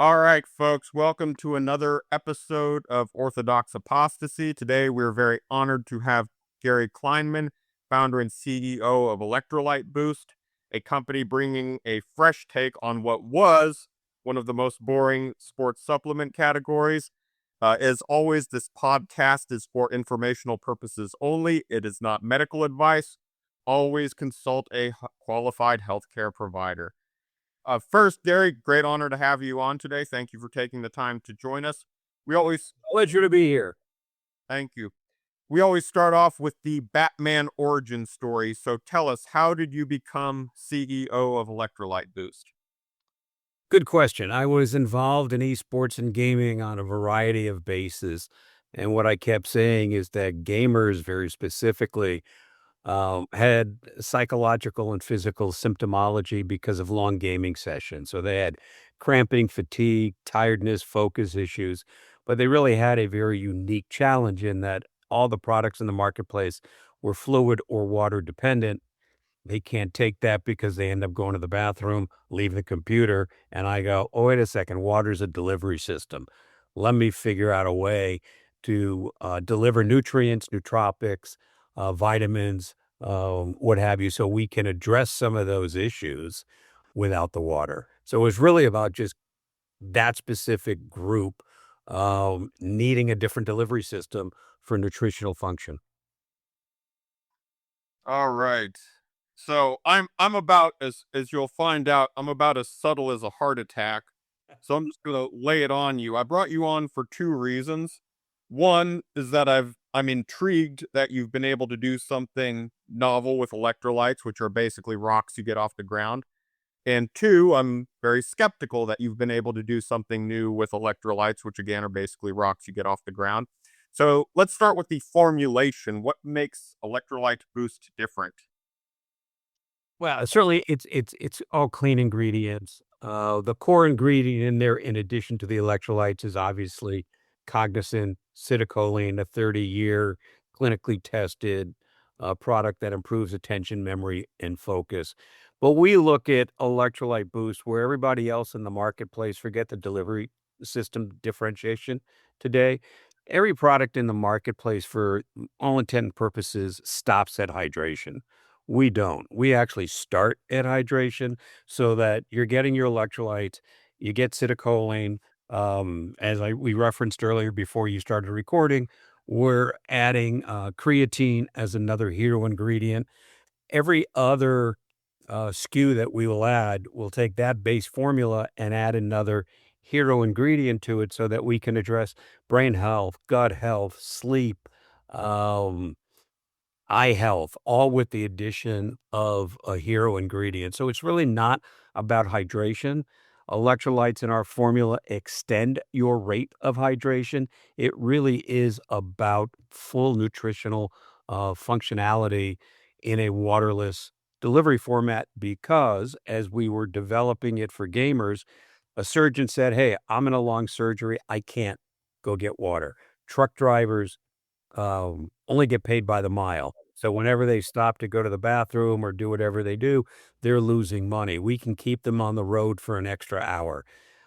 All right, folks, welcome to another episode of Orthodox Apostasy. Today, we're very honored to have Gary Kleinman, founder and CEO of Electrolyte Boost, a company bringing a fresh take on what was one of the most boring sports supplement categories. As always, this podcast is for informational purposes only. It is not medical advice. Always consult a qualified healthcare provider. First, Gary, great honor to have you on today. Thank you for taking the time to join us. We always Pleasure to be here. thank you. We always start off with the Batman origin story. So tell us, how did you become CEO of Electrolyte Boost? Good question. I was involved in esports and gaming on a variety of bases. And what I kept saying is that gamers, very specifically, had psychological and physical symptomology because of long gaming sessions. So they had cramping, fatigue, tiredness, focus issues. But they really had a very unique challenge in that all the products in the marketplace were fluid or water dependent. They can't take that because they end up going to the bathroom, leave the computer, and I go, "Oh, wait a second, water's a delivery system. Let me figure out a way to deliver nutrients, nootropics, vitamins, what have you, so we can address some of those issues without the water." So it was really about just that specific group needing a different delivery system for nutritional function. All right. So I'm about as you'll find out, I'm about as subtle as a heart attack. So I'm just gonna lay it on you. I brought you on for two reasons. One is that I'm intrigued that you've been able to do something novel with electrolytes, which are basically rocks you get off the ground. And two, I'm very skeptical that you've been able to do something new with electrolytes, which again are basically rocks you get off the ground. So let's start with the formulation. What makes Electrolyte Boost different? Well, certainly it's all clean ingredients. The core ingredient in there, in addition to the electrolytes, is obviously Cognizin, citicoline, a 30-year clinically tested product that improves attention, memory, and focus. But we look at Electrolyte Boost, where everybody else in the marketplace, forget the delivery system differentiation today. Every product in the marketplace, for all intent and purposes, stops at hydration. We don't. We actually start at hydration so that you're getting your electrolytes, you get citicoline. We referenced earlier before you started recording, we're adding creatine as another hero ingredient. Every other SKU that we will add, we'll take that base formula and add another hero ingredient to it so that we can address brain health, gut health, sleep, um, eye health, all with the addition of a hero ingredient. So it's really not about hydration. Electrolytes in our formula extend your rate of hydration. It really is about full nutritional functionality in a waterless delivery format because as we were developing it for gamers, a surgeon said, "Hey, I'm in a long surgery. I can't go get water." Truck drivers only get paid by the mile. So whenever they stop to go to the bathroom or do whatever they do, they're losing money. We can keep them on the road for an extra hour.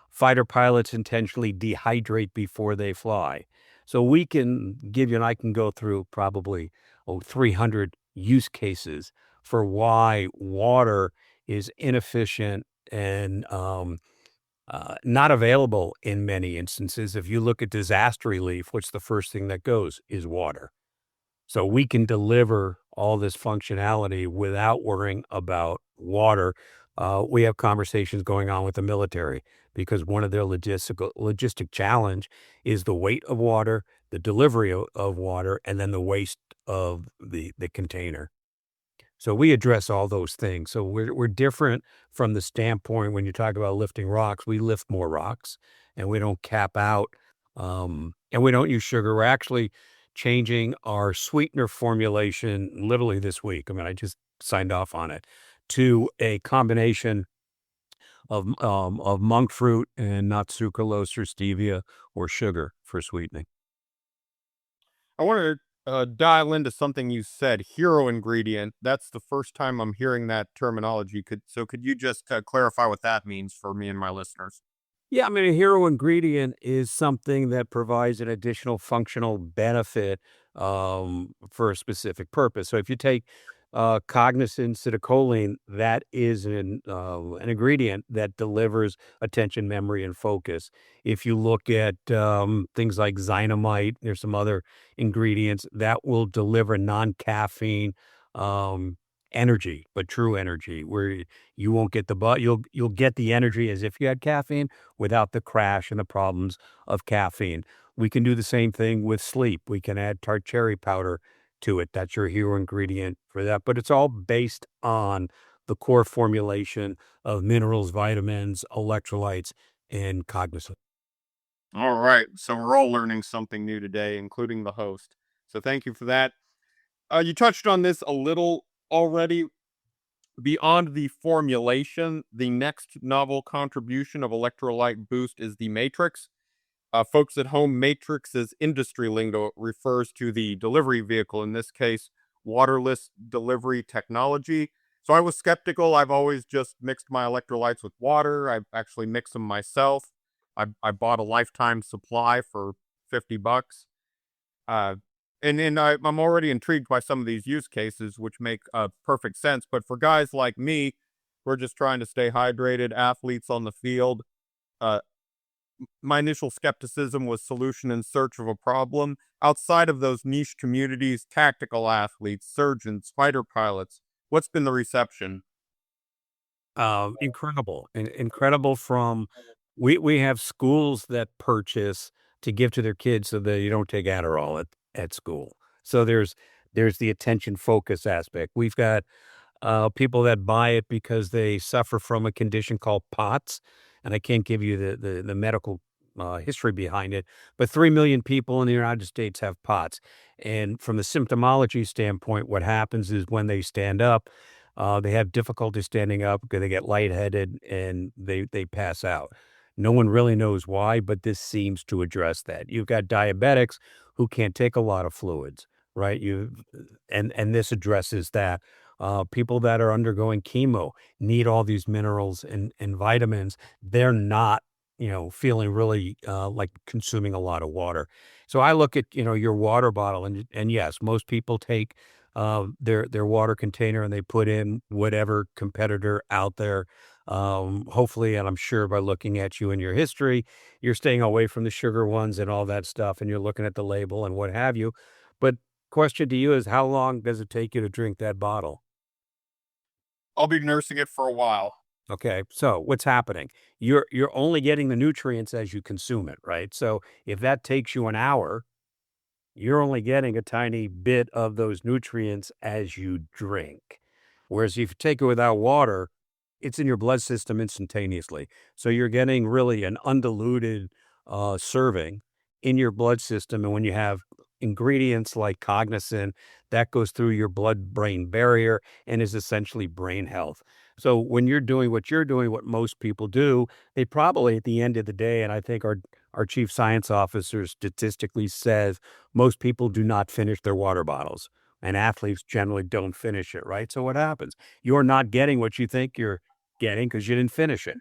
Fighter pilots intentionally dehydrate before they fly. So we can give you, and I can go through probably 300 use cases for why water is inefficient and not available in many instances. If you look at disaster relief, what's the first thing that goes is water. So we can deliver all this functionality without worrying about water. We have conversations going on with the military because one of their logistic challenge is the weight of water, the delivery of water, and then the waste of the container. So we address all those things. So we're different from the standpoint when you talk about lifting rocks. We lift more rocks, and we don't cap out, and we don't use sugar. We're actually changing our sweetener formulation literally this week. I mean, I just signed off on it to a combination of monk fruit and not sucralose or stevia or sugar for sweetening. I want to dial into something you said, hero ingredient. That's the first time I'm hearing that terminology. Could you just clarify what that means for me and my listeners? Yeah, I mean, a hero ingredient is something that provides an additional functional benefit for a specific purpose. So if you take Cognizin, citicoline, that is an ingredient that delivers attention, memory, and focus. If you look at things like Dynamite, there's some other ingredients that will deliver non-caffeine um, energy, but true energy, where you won't get you'll get the energy as if you had caffeine without the crash and the problems of caffeine. We can do the same thing with sleep. We can add tart cherry powder to it. That's your hero ingredient for that. But it's all based on the core formulation of minerals, vitamins, electrolytes, and cognizant. All right. So we're all learning something new today, including the host. So thank you for that. You touched on this a little already. Beyond the formulation, the next novel contribution of Electrolyte Boost is the matrix. Folks at home, matrix is industry lingo. It refers to the delivery vehicle, in this case, Waterless Delivery Technology. So I was skeptical. I've always just mixed my electrolytes with water. I actually mix them myself. I bought a lifetime supply for $50. Uh, I'm already intrigued by some of these use cases, which make perfect sense. But for guys like me, we're just trying to stay hydrated, athletes on the field. Uh, my initial skepticism was solution in search of a problem. Outside of those niche communities, tactical athletes, surgeons, fighter pilots, what's been the reception? Incredible, incredible from we have schools that purchase to give to their kids so that you don't take Adderall at school. So there's the attention focus aspect. We've got people that buy it because they suffer from a condition called POTS, and I can't give you the medical history behind it, but 3 million people in the United States have POTS. And from the symptomology standpoint, what happens is when they stand up, they have difficulty standing up because they get lightheaded and they pass out. No one really knows why, but this seems to address that. You've got diabetics who can't take a lot of fluids, right? And this addresses that. People that are undergoing chemo need all these minerals and vitamins. They're not, feeling really like consuming a lot of water. So I look at, your water bottle and yes, most people take their water container and they put in whatever competitor out there. Hopefully, and I'm sure by looking at you and your history, you're staying away from the sugar ones and all that stuff, and you're looking at the label and what have you. But question to you is how long does it take you to drink that bottle? I'll be nursing it for a while. Okay, so what's happening? You're only getting the nutrients as you consume it, right? So if that takes you an hour, you're only getting a tiny bit of those nutrients as you drink. Whereas if you take it without water, it's in your blood system instantaneously. So you're getting really an undiluted serving in your blood system. And when you have ingredients like Cognizin, that goes through your blood brain barrier and is essentially brain health. So when you're doing what you're doing, what most people do, they probably at the end of the day, and I think our chief science officer statistically says most people do not finish their water bottles, and athletes generally don't finish it, right? So what happens? You're not getting what you think you're getting because you didn't finish it.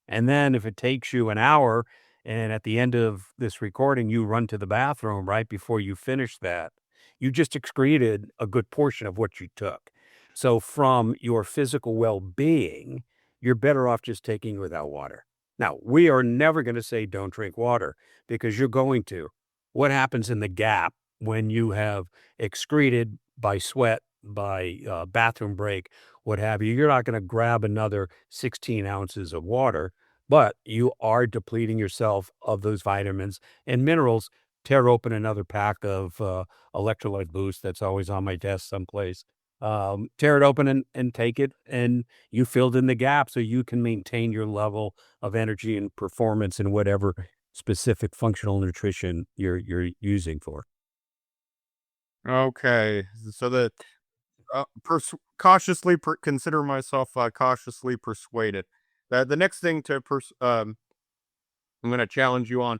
And then if it takes you an hour and at the end of this recording, you run to the bathroom right before you finish that, you just excreted a good portion of what you took. So from your physical well-being, you're better off just taking it without water. Now, we are never going to say don't drink water because you're going to. What happens in the gap when you have excreted by sweat, by bathroom break, what have you? You're not going to grab another 16 ounces of water, but you are depleting yourself of those vitamins and minerals. Tear open another pack of Electrolyte Boost that's always on my desk someplace. Tear it open and take it, and you filled in the gap so you can maintain your level of energy and performance in whatever specific functional nutrition you're using for. Okay, so cautiously consider myself cautiously persuaded. The next thing I'm going to challenge you on.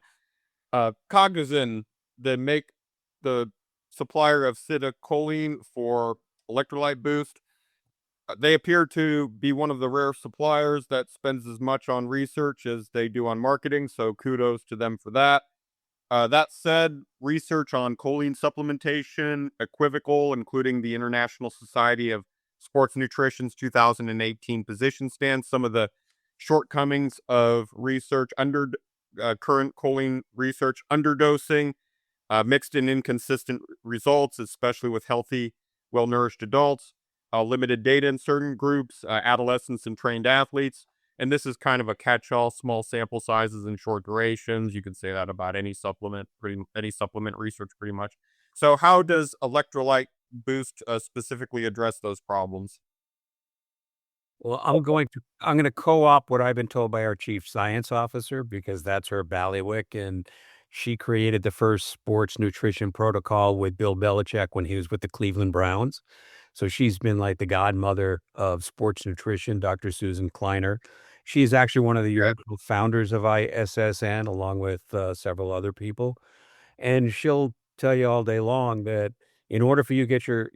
Cognizin, the supplier of citicoline for Electrolyte Boost. They appear to be one of the rare suppliers that spends as much on research as they do on marketing, so kudos to them for that. That said, research on choline supplementation, equivocal, including the International Society of Sports Nutrition's 2018 position stance, some of the shortcomings of research under current choline research, underdosing, mixed and inconsistent results, especially with healthy, well nourished adults, limited data in certain groups, adolescents and trained athletes. And this is kind of a catch all, small sample sizes and short durations. You can say that about any supplement research, pretty much. So, how does Electrolyte Boost specifically address those problems? Well, I'm gonna co-op what I've been told by our chief science officer because that's her bailiwick, and she created the first sports nutrition protocol with Bill Belichick when he was with the Cleveland Browns. So she's been like the godmother of sports nutrition, Dr. Susan Kleiner. She's actually one of the Okay. original founders of ISSN, along with several other people. And she'll tell you all day long that in order for you to get your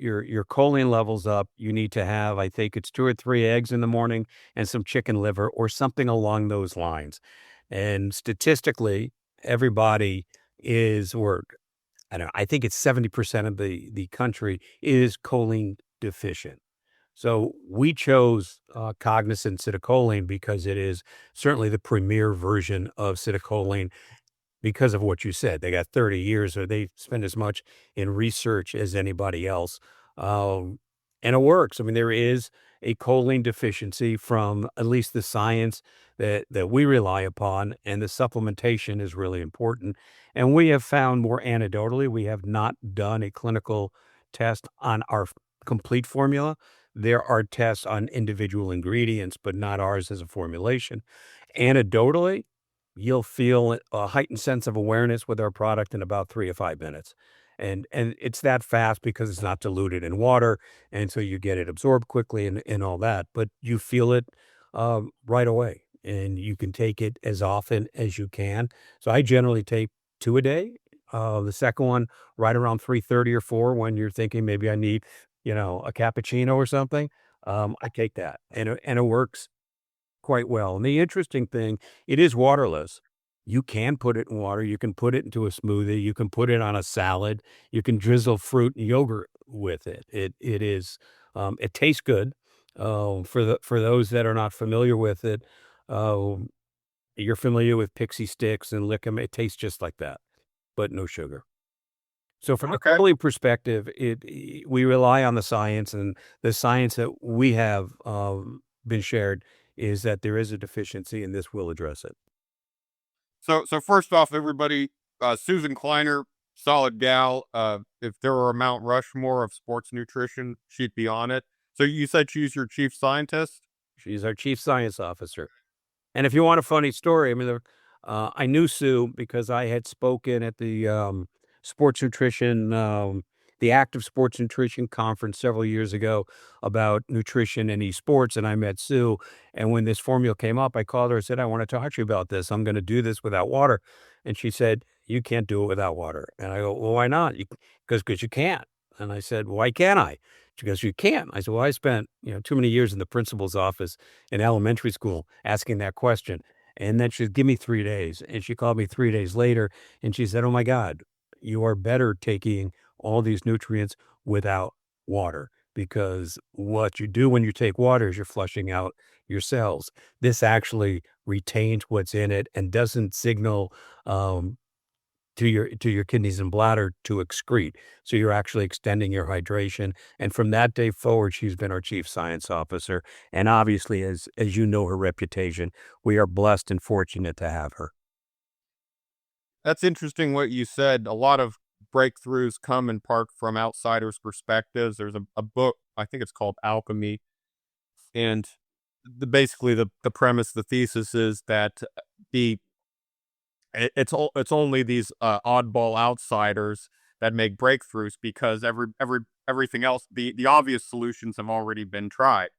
choline levels up, you need to have, I think it's 2 or 3 eggs in the morning and some chicken liver or something along those lines. And statistically, everybody is or I don't know, I think it's 70% of the country is choline deficient. So we chose Cognizin citicoline because it is certainly the premier version of citicoline because of what you said. They got 30 years or they spend as much in research as anybody else. Um, and it works. I mean, there is a choline deficiency from at least the science that we rely upon, and the supplementation is really important. And we have found more anecdotally, we have not done a clinical test on our complete formula. There are tests on individual ingredients, but not ours as a formulation. Anecdotally, you'll feel a heightened sense of awareness with our product in about 3 to 5 minutes. And it's that fast because it's not diluted in water, and so you get it absorbed quickly and all that, but you feel it, right away, and you can take it as often as you can. So I generally take 2 a day. The second one right around 3:30 or 4 when you're thinking, "Maybe I need, a cappuccino or something." I take that, and it works quite well. And the interesting thing, it is waterless. You can put it in water, you can put it into a smoothie, you can put it on a salad, you can drizzle fruit and yogurt with it. It is, it tastes good. For those that are not familiar with it, uh, you're familiar with Pixie Sticks and Lickum, it tastes just like that, but no sugar. So from a Okay. quality perspective, we rely on the science, and the science that we have been shared is that there is a deficiency, and this will address it. So first off, everybody, Susan Kleiner, solid gal. If there were a Mount Rushmore of sports nutrition, she'd be on it. So you said she's your chief scientist? She's our chief science officer. And if you want a funny story, I mean, I knew Sue because I had spoken at sports nutrition, the active sports nutrition conference several years ago about nutrition and esports. And I met Sue. And when this formula came up, I called her and said, I want to talk to you about this. I'm going to do this without water. And she said, you can't do it without water. And I go, well, why not? Because you can't. And I said, why can't I? She goes, you can't. I said, well, I spent, too many years in the principal's office in elementary school asking that question. And then she'd give me 3 days. And she called me 3 days later and she said, oh my God, you are better taking all these nutrients without water because what you do when you take water is you're flushing out your cells. This actually retains what's in it and doesn't signal um, to your kidneys and bladder to excrete. So you're actually extending your hydration. And from that day forward, she's been our chief science officer. And obviously, as you know her reputation, we are blessed and fortunate to have her. That's interesting what you said. A lot of breakthroughs come in part from outsiders' perspectives. There's a book, I think it's called Alchemy, and basically the premise, the thesis is that the it's only these oddball outsiders that make breakthroughs because everything else, the obvious solutions have already been tried.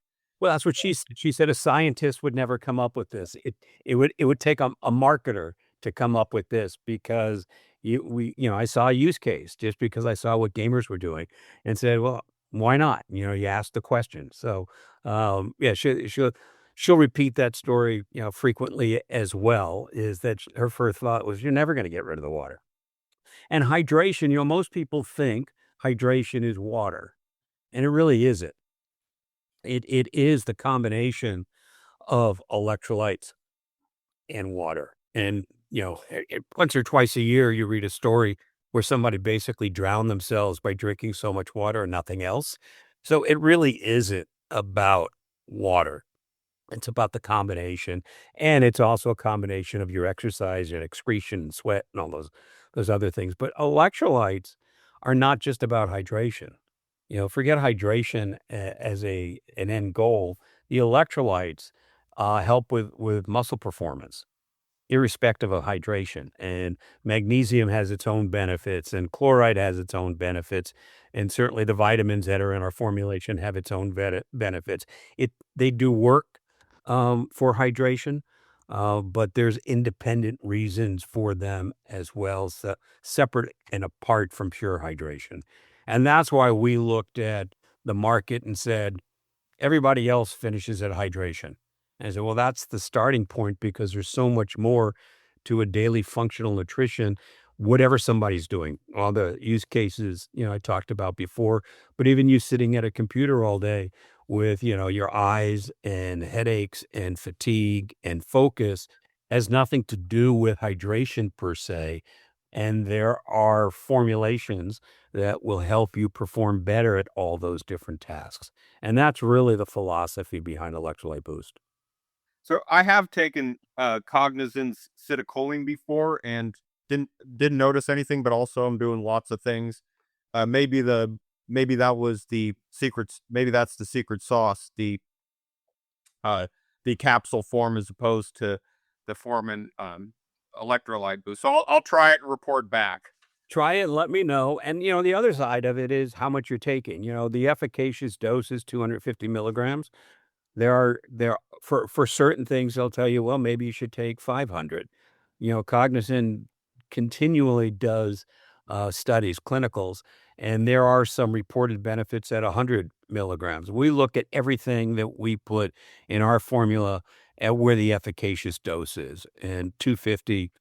Well, that's what she said a scientist would never come up with this. It would take a marketer to come up with this because I saw a use case just because I saw what gamers were doing and said, "Well, why not?" You ask the question. So, Yeah, she'll repeat that story, frequently as well, is that her first thought was, "You're never gonna get rid of the water." And hydration, most people think hydration is water, and it really isn't. It is the combination of electrolytes and water. And, once or twice a year, you read a story where somebody basically drowned themselves by drinking so much water and nothing else. So it really isn't about water. It's about the combination, and it's also a combination of your exercise and excretion and sweat and all those other things. But electrolytes are not just about hydration. Forget hydration as an end goal. The electrolytes help with muscle performance, irrespective of hydration. And magnesium has its own benefits, and chloride has its own benefits, and certainly the vitamins that are in our formulation have its own benefits. They do work for hydration, but there's independent reasons for them as well, separate and apart from pure hydration. And that's why we looked at the market and said, everybody else finishes at hydration. And I said, well, that's the starting point because there's so much more to a daily functional nutrition, whatever somebody's doing. All the use cases, I talked about before, but even you sitting at a computer all day with, your eyes and headaches and fatigue and focus has nothing to do with hydration per se. And there are formulations that will help you perform better at all those different tasks. And that's really the philosophy behind Electrolyte Boost. So I have taken Cognizin's citicoline before and didn't notice anything, but also I'm doing lots of things. Maybe that was the secret. Maybe that's the secret sauce. Uh, the capsule form as opposed to the form in electrolyte boost. So I'll try it and report back. Try it and let me know. And, the other side of it is how much you're taking. The efficacious dose is 250 milligrams. There for certain things, they'll tell you, well, maybe you should take 500. Cognizin continually does studies, clinicals, and there are some reported benefits at 100 milligrams. We look at everything that we put in our formula at where the efficacious dose is, and 250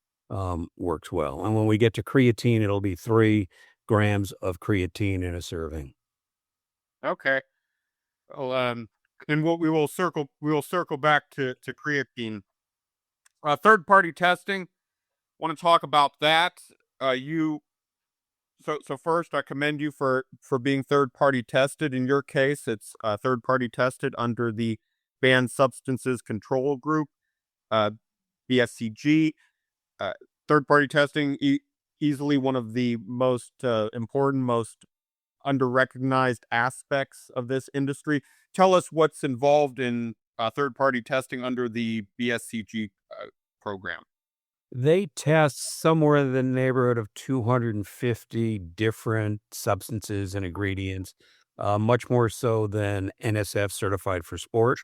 works well. And when we get to creatine, it'll be 3 grams of creatine in a serving. Okay. Well, and what we will circle back to creatine. Third party testing. Want to talk about that? You so first, I commend you for being third party tested. In your case, it's third party tested under the Banned Substances Control Group, uh, BSCG. Uh, Third party testing, easily one of the most important, most under recognized aspects of this industry. Tell us what's involved in third party testing under the BSCG program. They test somewhere in the neighborhood of 250 different substances and ingredients, much more so than NSF certified for sport.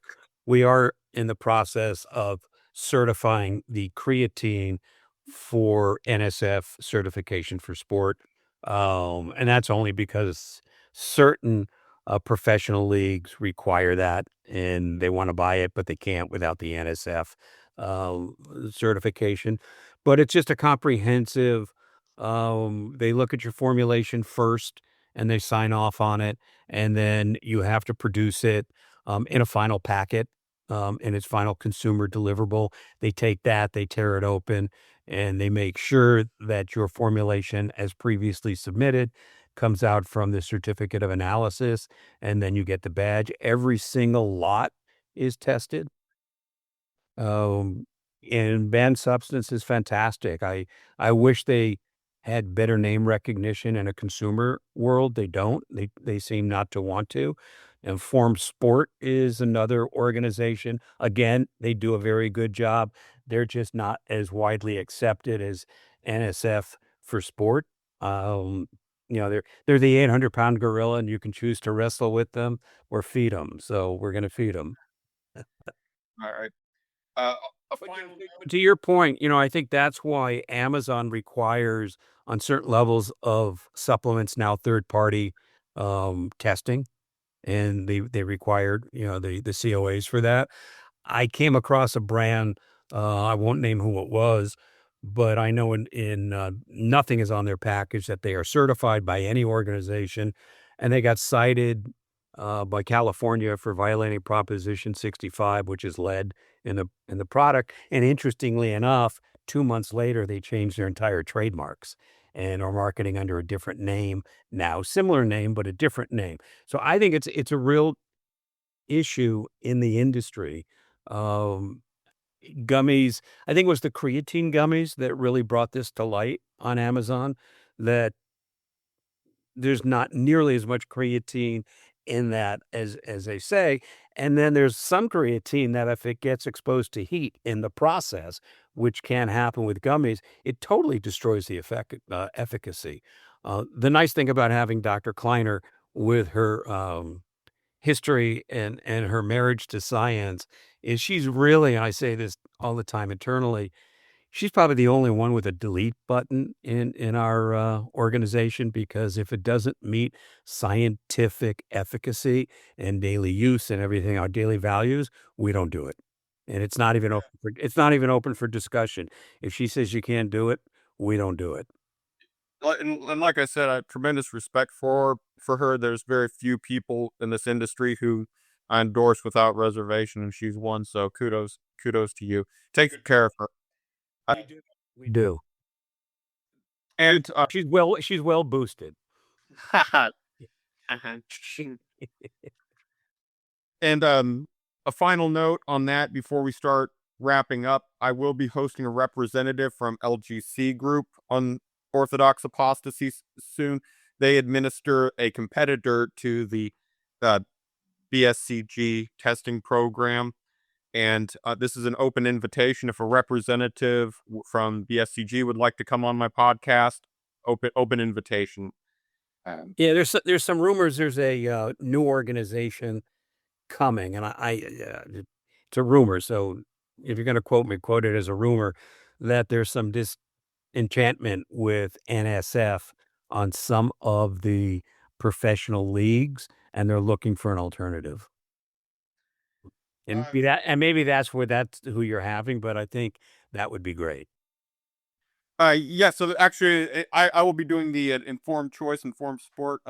We are in the process of certifying the creatine for NSF certification for sport. And that's only because certain professional leagues require that and they want to buy it, but they can't without the NSF certification. But it's just a comprehensive, they look at your formulation first and they sign off on it. And then you have to produce it in a final packet, in its final consumer deliverable. They take that, they tear it open, and they make sure that your formulation, as previously submitted, comes out from the certificate of analysis, and then you get the badge. Every single lot is tested. Um, and banned substance is fantastic. I wish they had better name recognition in a consumer world. They don't. They seem not to want to. Informed Sport is another organization. Again, they do a very good job. They're just not as widely accepted as NSF for sport. Um, they're the 800-pound gorilla, and you can choose to wrestle with them or feed them. So we're going to feed them. All right. Uh, a But, final to your point, I think that's why Amazon requires on certain levels of supplements now third party testing. and they required, the COAs for that. I came across a brand, I won't name who it was, but I know nothing is on their package that they are certified by any organization, and they got cited, by California for violating Proposition 65, which is lead in the product, and interestingly enough, 2 months later, they changed their entire trademarks and are marketing under a different name now. Similar name, but a different name. So I think it's a real issue in the industry. Um, Gummies, I think it was the creatine gummies that really brought this to light on Amazon, that there's not nearly as much creatine in that as they say, and then there's some creatine that if it gets exposed to heat in the process, which can happen with gummies, it totally destroys the efficacy. The nice thing about having Dr. Kleiner with her, history and her marriage to science is she's really, and I say this all the time internally, she's probably the only one with a delete button in our, organization, because if it doesn't meet scientific efficacy and daily use and everything, our daily values, we don't do it. And it's not even open for discussion. If she says you can't do it, we don't do it. And like I said, I have tremendous respect for her. There's very few people in this industry who I endorse without reservation, and she's one. So kudos to you. Take good care of her. Uh, We do. We do. and She's well boosted. and a final note on that before we start wrapping up, I will be hosting a representative from LGC Group on Orthodox Apostasy soon. They administer a competitor to the uh, BSCG testing program. And this is an open invitation. If a representative from BSCG would like to come on my podcast, open invitation. Um, Yeah, there's some rumors there's a, new organization coming, and it's a rumor, so if you're gonna quote me, quote it as a rumor, that there's some disenchantment with NSF on some of the professional leagues, and they're looking for an alternative. And uh, maybe that's who you're having, but I think that would be great. yeah, so actually, I will be doing the informed choice, informed sport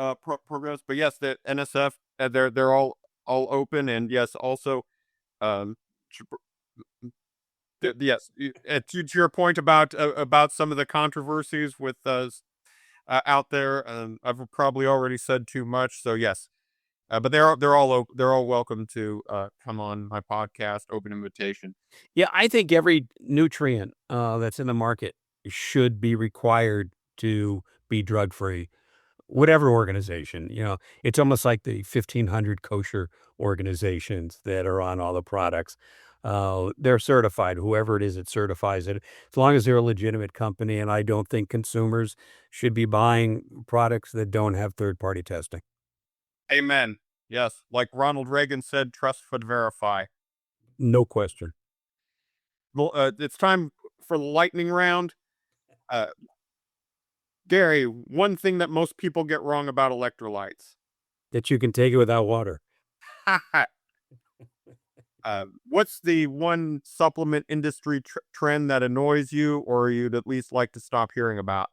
programs. But yes, the NSF, they're all open, and yes, also um, yes, to your point about some of the controversies with out there, I've probably already said too much. So yes, but they're all welcome to come on my podcast. Open invitation. Yeah, I think every nutrient, that's in the market should be required to be drug-free. Whatever organization, it's almost like the 1,500 kosher organizations that are on all the products. They're certified, whoever it is that certifies it, as long as they're a legitimate company, and I don't think consumers should be buying products that don't have third-party testing. Amen. Yes, like Ronald Reagan said, trust but verify. No question. Well, it's time for the lightning round. Uh, Gary, one thing that most people get wrong about electrolytes. That you can take it without water. What's the one supplement industry trend that annoys you, or you'd at least like to stop hearing about?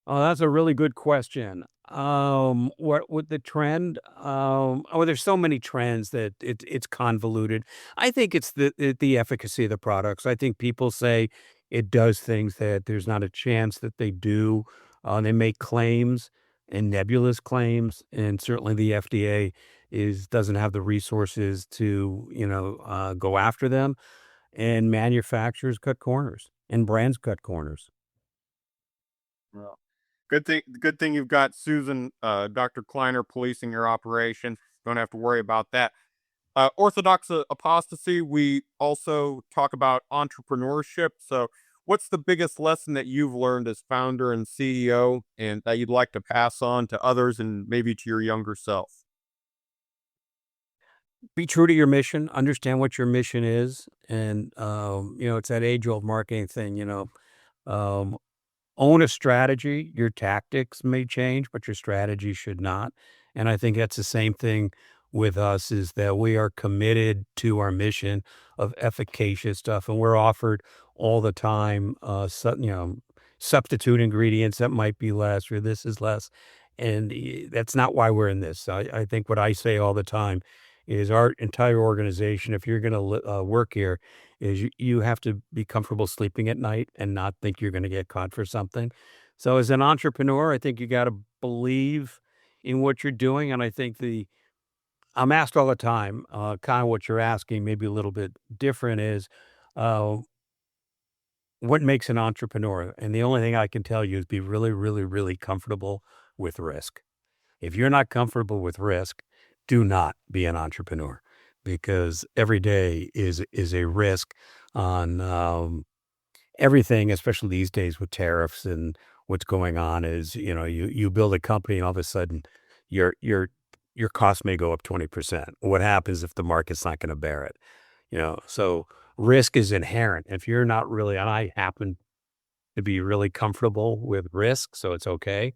Oh, that's a really good question. What with the trend? There's so many trends that it's convoluted. I think it's the efficacy of the products. I think people say it does things that there's not a chance that they do. They make claims and nebulous claims, and certainly the FDA is doesn't have the resources to go after them. And manufacturers cut corners, and brands cut corners. Well, good thing you've got Susan, Dr. Kleiner policing your operation. Don't have to worry about that. Orthodox Apostasy, we also talk about entrepreneurship. So, what's the biggest lesson that you've learned as founder and CEO and that you'd like to pass on to others and maybe to your younger self? Be true to your mission, understand what your mission is, and, it's that age-old marketing thing, um, own a strategy. Your tactics may change, but your strategy should not. And I think that's the same thing with us, is that we are committed to our mission of efficacious stuff, and we're offered all the time, substitute ingredients that might be less, or this is less. And that's not why we're in this. I think what I say all the time is our entire organization, if you're going to work here, is you have to be comfortable sleeping at night and not think you're going to get caught for something. So as an entrepreneur, I think you got to believe in what you're doing. And I think I'm asked all the time, kind of what you're asking, maybe a little bit different, is uh, what makes an entrepreneur? And the only thing I can tell you is be really, really, really comfortable with risk. If you're not comfortable with risk, do not be an entrepreneur, because every day is a risk on everything, especially these days with tariffs and what's going on. Is, you build a company and all of a sudden your your your cost may go up 20%. What happens if the market's not going to bear it? So risk is inherent. If you're not really, and I happen to be really comfortable with risk, so it's okay.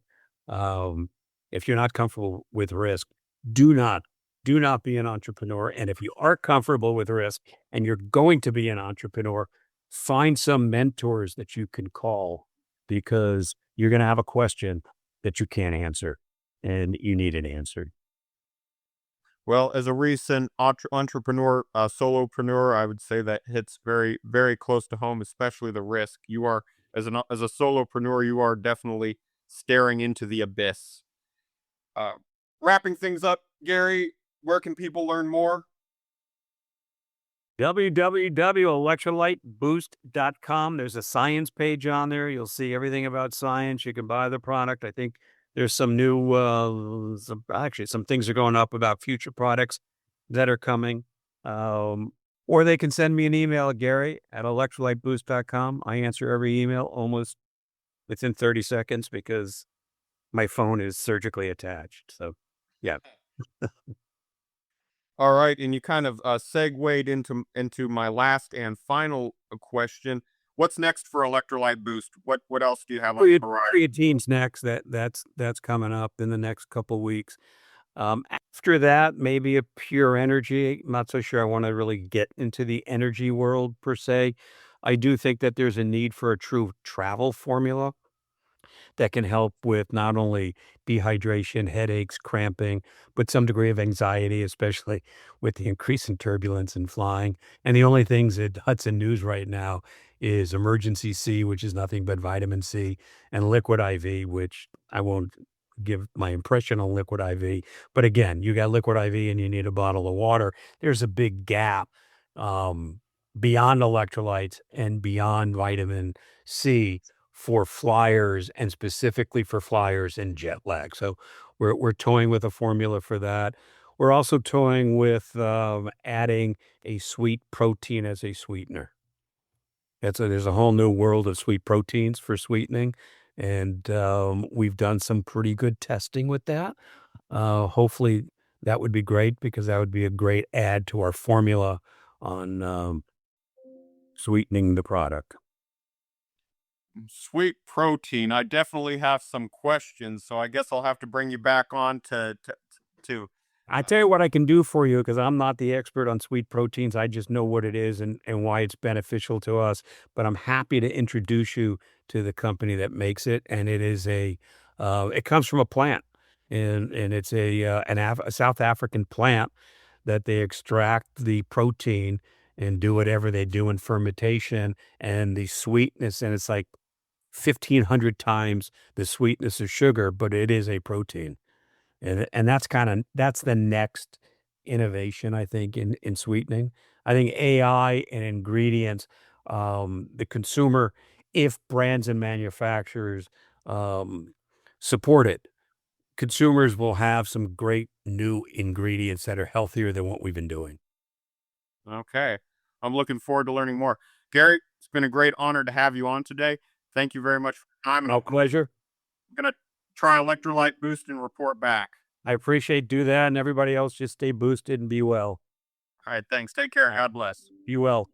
Um, if you're not comfortable with risk, do not do not be an entrepreneur. And if you are comfortable with risk and you're going to be an entrepreneur, find some mentors that you can call, because you're going to have a question that you can't answer and you need it answered. Well, as a recent entrepreneur, solopreneur, I would say that hits very, very close to home, especially the risk. You are, as a solopreneur, you are definitely staring into the abyss. Uh, Wrapping things up, Gary, where can people learn more? www.electrolyteboost.com. There's a science page on there. You'll see everything about science. You can buy the product. I think there's some new, some things are going up about future products that are coming. Or they can send me an email at Gary@electrolyteboost.com. I answer every email almost within 30 seconds because my phone is surgically attached. So, yeah. All right, and you kind of segued into my last and final question. What's next for Electrolyte Boost? What else do you have on the horizon? Creatine's next. That's coming up in the next couple weeks. After that, maybe a pure energy. I'm not so sure I want to really get into the energy world per se. I do think that there's a need for a true travel formula that can help with not only dehydration, headaches, cramping, but some degree of anxiety, especially with the increase in turbulence and flying. And the only things at Hudson News right now is emergency C, which is nothing but vitamin C, and liquid IV, which I won't give my impression on liquid IV. But again, you got liquid IV and you need a bottle of water. There's a big gap um, beyond electrolytes and beyond vitamin C for flyers, and specifically for flyers and jet lag. So we're toying with a formula for that. We're also toying with adding a sweet protein as a sweetener. There's a whole new world of sweet proteins for sweetening, and we've done some pretty good testing with that. Hopefully, that would be great, because that would be a great add to our formula on sweetening the product. Sweet protein. I definitely have some questions, so I guess I'll have to bring you back on to I tell you what I can do for you, because I'm not the expert on sweet proteins. I just know what it is and why it's beneficial to us. But I'm happy to introduce you to the company that makes it. And it comes from a plant, and it's a South African plant that they extract the protein and do whatever they do in fermentation, and the sweetness. And it's like 1,500 times the sweetness of sugar, but it is a protein. And that's the next innovation, I think, in sweetening. I think AI and ingredients, the consumer, if brands and manufacturers um, support it, consumers will have some great new ingredients that are healthier than what we've been doing. Okay. I'm looking forward to learning more. Gary, it's been a great honor to have you on today. Thank you very much for your time. And No pleasure. I'm going to try Electrolyte Boost and report back. I appreciate do that, and everybody else just stay boosted and be well. All right. Thanks. Take care. God bless. Be well.